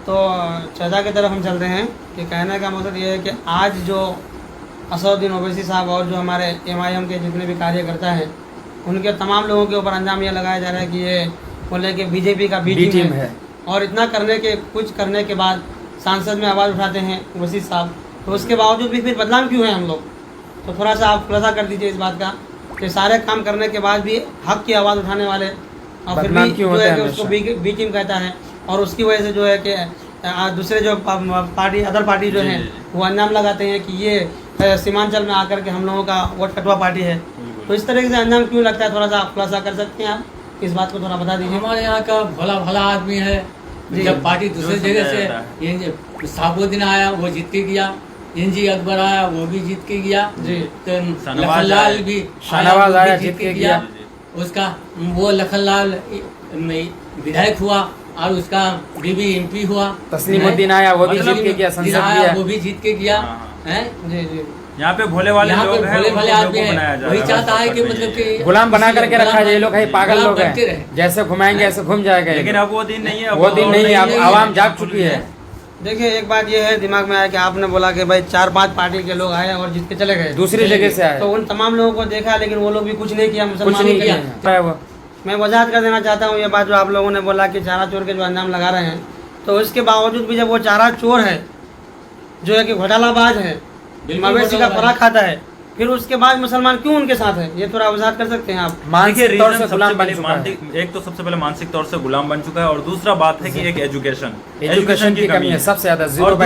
तो चर्चा की तरफ हम चलते हैं कि कहने का मतलब ये है कि आज जो असदुद्दीन ओवैसी साहब और जो हमारे एमआईएम के जितने भी कार्यकर्ता हैं उनके तमाम लोगों के ऊपर अंजाम यह लगाया जा रहा है कि ये बोले कि बीजेपी का बी टीम है। और इतना कुछ करने के बाद सांसद में आवाज़ उठाते हैं ओवैसी साहब, तो उसके बावजूद भी फिर बदनाम क्यों हैं हम लोग? तो थोड़ा सा आप खुलासा कर दीजिए इस बात का कि सारे काम करने के बाद भी हक की आवाज़ उठाने वाले और फिर भी जो है कि उसको बी टीम कहता है, और उसकी वजह से जो है कि दूसरे जो अदर पार्टी जो हैं वो अंजाम लगाते हैं कि ये सीमांचल में आकर के हम लोगों का वोट कटवा पार्टी है। तो इस तरीके से अंजाम क्यों लगता है, थोड़ा सा आप खुलासा कर सकते हैं? आप इस बात को थोड़ा बता दीजिए। हमारे यहाँ का भला आदमी है। जब पार्टी दूसरी जगह से साबुद्दीन आया वो जीत के गया, एनजी अकबर आया वो भी जीत के गया जी, तो लखनलाल भी शाहनवाज आया जीत के गया, उसका वो लखनलाल विधायक हुआ और उसका बीबी एमपी हुआ, तस्लीमुद्दीन आया वो भी जीत के गया, संसद आया वो भी जीत के गया है जी जी। यहाँ पे भोले वाले लोग हैं, भोले भाले आदमी हैं, वही चाहता है कि मतलब कि गुलाम बना करके रखा है। ये लोग है पागल लोग हैं, जैसे घुमाएंगे ऐसे घूम जाएगा। लेकिन अब वो दिन नहीं है, वो दिन नहीं है, अब आवाम जाग चुकी है। देखिए एक बात ये है दिमाग में आया कि आपने बोला कि भाई 4-5 पार्टी के लोग आए और जीत के चले गए, दूसरी जगह से आए, तो उन तमाम लोगों को देखा लेकिन वो लोग भी कुछ नहीं किया, कुछ नहीं किया। मैं वजाहत कर देना चाहता हूँ ये बात जो आप लोगों ने बोला कि चारा चोर के जो अंजाम लगा रहे हैं, तो इसके बावजूद भी जब वो चारा चोर है जो है कि घोटालाबाज है, मवेशी का खुराक खाता है, फिर उसके बाद मुसलमान क्यों उनके साथ है, ये थोड़ा वजाहत कर सकते हैं आप? मानसिक तौर से गुलाम बन चुका है। एक तो सबसे पहले मानसिक तौर से गुलाम बन चुका है, और दूसरा बात है कि एक एजुकेशन की कमी है सबसे ज्यादा। और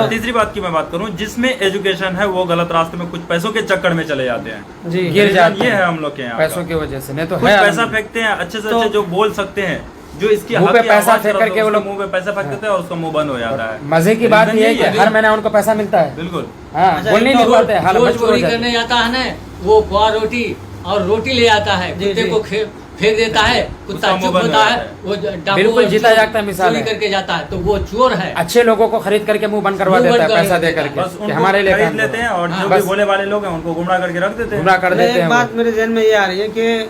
तीसरी बात की मैं बात करूं, जिसमें एजुकेशन है वो गलत रास्ते में कुछ पैसों के चक्कर में चले जाते हैं जी, गिर जाते हैं। ये है हम लोग के यहाँ पैसों की वजह से, नहीं तो कुछ पैसा फेंकते हैं अच्छे से अच्छे जो बोल सकते हैं, जो इसकी मुंह पे पैसा फेंक करके वो लोग मुंह पे पैसा फेंक देते हैं और उसका मुंह बंद हो जाता है। मजे की बात ये है कि हर महीना उनको पैसा मिलता है। बिल्कुल बोल नहीं पाते, जो चोरी करने आता है ना वो खुआ रोटी और रोटी ले आता है, कुत्ते को फेंक देता है, कुत्ता चुप होता है, वो बिल्कुल जीता जागता मिसाल करके जाता है, तो वो चोर है। अच्छे लोगों को खरीद करके मुंह बंद करवा देता है पैसा दे करके, हमारे लिए खरीद लेते हैं, और जो भी भोले वाले लोग हैं उनको गुमराह करके रख देते हैं, गुमराह कर देते हैं। एक बात मेरे जहन में ये आ रही है कि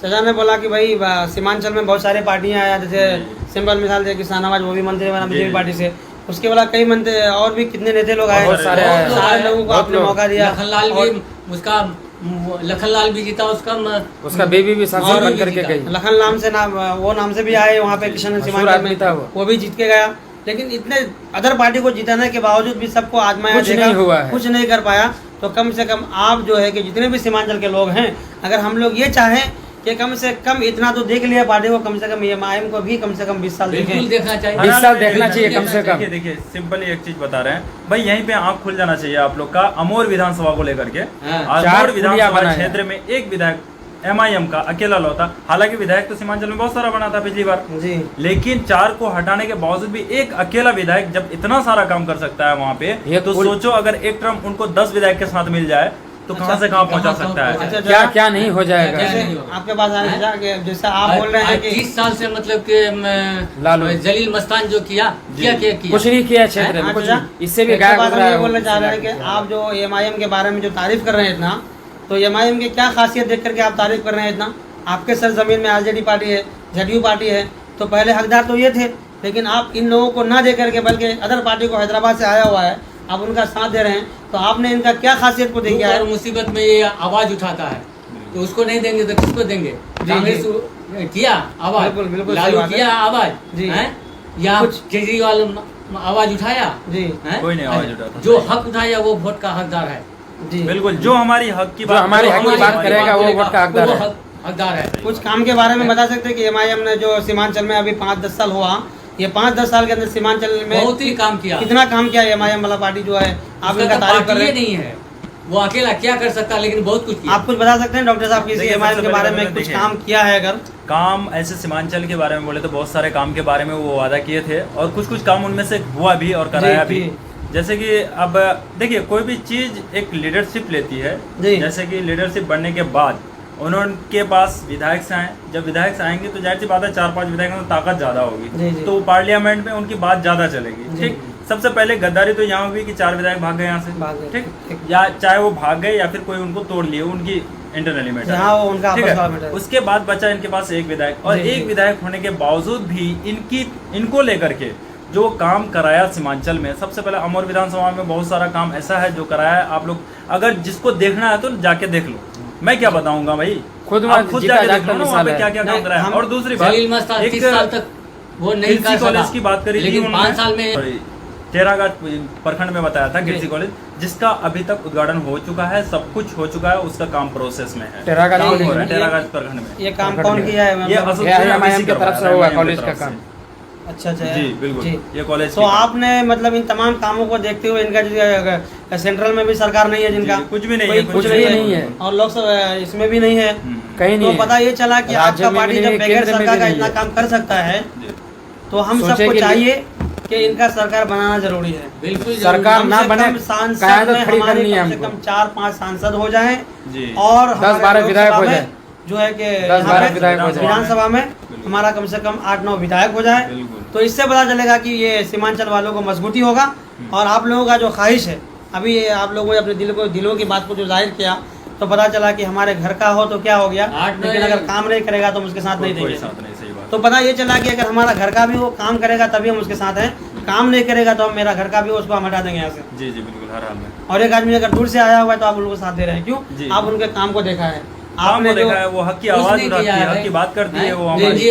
चाचा ने बोला कि भाई सीमांचल में बहुत सारी पार्टियां आया, जैसे सिंपल मिसाल दे कि शाहनवाज वो भी मंत्री बना बीजेपी पार्टी से, उसके बाद कई मंत्री और भी कितने नेता लोग आए, सारे लोगों को आपने मौका दिया। लखनलाल भी उसका लखनलाल भी जीता, उसका बेबी भी सांसद बन करके गई, लखन नाम से वो नाम से भी आए वहाँ पे किशन सीमांचल में था, वो भी जीत के गया। लेकिन इतने अदर पार्टी को जिताने के बावजूद भी सबको आजमाया, कुछ नहीं कर पाया। तो कम से कम आप जो है कि जितने भी सीमांचल के लोग हैं, अगर हम लोग ये चाहें कि कम से कम इतना तो देख लिया पार्टी को, कम से कम एमआईएम को भी कम से कम 20 साल देखना चाहिए, 20 साल देखना चाहिए कम से कम। देखिए सिंपल एक चीज बता रहे हैं भाई, यहीं पे आंख खुल जाना चाहिए आप लोग का। अमोर विधानसभा को लेकर के, अमोर विधानसभा क्षेत्र में एक विधायक एमआईएम का अकेला लौटा, हालांकि विधायक तो सीमांचल में बहुत सारा बना था पिछली बार जी, लेकिन 4 को हटाने के बावजूद भी एक अकेला विधायक जब इतना सारा काम कर सकता है वहाँ पे, तो सोचो अगर एक टर्म उनको 10 विधायक के साथ मिल जाए तो कहां से कहां पहुंचा सकता है, क्या क्या नहीं हो जाएगा। आपके पास आने जैसा आप बोल रहे हैं कि 30 साल से मतलब कि जलील मस्तान जो किया कुछ नहीं किया क्षेत्र में, कुछ इससे भी ये बोलना चाह रहे हैं कि आप जो एमआईएम के बारे में जो तारीफ कर रहे हैं इतना, तो एमआईएम की क्या खासियत देख करके आप तारीफ कर रहे हैं इतना? आपके सरजमीन में आरजेडी पार्टी है, जदयू पार्टी है, तो पहले हकदार तो ये थे, लेकिन आप इन लोगों को ना दे करके बल्कि अदर पार्टी को हैदराबाद से आया हुआ है आप उनका साथ दे रहे हैं, तो आपने इनका क्या खासियत को देखा है? मुसीबत में ये आवाज उठाता है तो उसको नहीं देंगे तो किसको देंगे? कांग्रेस किया आवाज, बिल्कुल लालू किया आवाज जी, या केजरीवाल आवाज उठाया जी, कोई नहीं आवाज उठाता। जो हक उठाया वो वोट का हकदार है जी, बिल्कुल। जो हमारी हक की बात करेगा वो वोट का हकदार है। कुछ काम के बारे में बता सकते हैं कि एमआईएम ने जो सीमांचल में अभी 5-10 साल हुआ, ये 5-10 साल के अंदर सीमांचल में बहुत ही काम किया, कितना काम किया एमआईएम वाला पार्टी जो है, आप इनका तारीफ कर रहे हैं? नहीं है वो अकेला क्या कर सकता, लेकिन बहुत कुछ किया। आप कुछ बता सकते हैं डॉक्टर साहब किसी एमआईएम के बारे में कुछ काम किया है? अगर काम ऐसे सीमांचल के बारे में बोले तो बहुत सारे काम के बारे में वो वादा किए थे, और कुछ काम उनमें से हुआ भी और कराया भी। जैसे कि अब देखिए कोई भी चीज एक लीडरशिप लेती है, जैसे कि लीडरशिप बनने के बाद उनके पास विधायक से आए, जब विधायक से आएंगे तो जाहिर सी बात है 4-5 विधायक में ताकत ज्यादा होगी, तो पार्लियामेंट में उनकी बात ज्यादा चलेगी। ठीक, सबसे पहले गद्दारी तो यहाँ हुई कि 4 विधायक भाग गए यहाँ से, ठीक, या चाहे वो भाग गए या फिर कोई उनको तोड़ लिए, उनकी इंटरनली मैटर, ठीक है। उसके बाद बचा इनके पास एक विधायक, और एक विधायक होने के बावजूद भी इनको लेकर के जो काम कराया सीमांचल में, सबसे पहले अमर विधानसभा में बहुत सारा काम ऐसा है जो कराया है। आप लोग अगर जिसको देखना है तो जाके देख लो, मैं क्या बताऊंगा भाई, खुद आप खुद जाके देख लो ना वहाँ पे क्या क्या काम कराया। और दूसरी बात, जलील मस्तान 30 साल तक वो नहीं कर सका, कॉलेज की बात करी थी लेकिन 5 साल में टेरागाज प्रखंड में बताया था कृषि कॉलेज, जिसका अभी तक उद्घाटन हो चुका है, सब कुछ हो चुका है, उसका काम प्रोसेस में है। टेरागाज प्रखंड में ये काम कौन किया है? ये एमआईएम की तरफ से हुआ कॉलेज का काम। अच्छा जी बिल्कुल, ये कॉलेज। तो आपने मतलब इन तमाम कामों को देखते हुए, इनका जो सेंट्रल में भी सरकार नहीं है जिनका, कुछ भी नहीं है, कुछ नहीं है, और लोकसभा इसमें भी नहीं है, कहीं नहीं। तो पता ये चला कि आपका पार्टी जब बगैर सरकार का इतना काम कर सकता है, तो हम सबको चाहिए कि इनका सरकार बनाना जरूरी है। बिल्कुल, सरकार ना बने, सांसद में हमारे कम से कम 4-5 सांसद हो जाएं और 10-12 विधायक हो जाए, जो है कि 10-12 विधायक हो जाए विधानसभा में हमारा कम से कम 8-9 विधायक हो जाए, तो इससे पता चलेगा कि ये सीमांचल वालों को मजबूती होगा। और आप लोगों का जो ख्वाहिश है, अभी ये आप लोगों ने अपने दिलों की बात को जो जाहिर किया, तो पता चला कि हमारे घर का हो तो क्या हो गया, लेकिन अगर काम नहीं करेगा तो हम उसके साथ नहीं देंगे। तो पता ये चला कि अगर हमारा घर का भी वो काम करेगा तभी हम उसके साथ हैं, काम नहीं करेगा तो हम मेरा घर का भी उसको हम हटा देंगे यहाँ से। जी जी बिल्कुल, हर हाल में। और एक आदमी अगर दूर से आया हुआ है तो आप उनको साथ दे रहे हैं, क्यों? आप उनके काम को देखा है, आपने देखा है, वो हक की आवाज उठाती है, हक की बात करती है वो हमारी।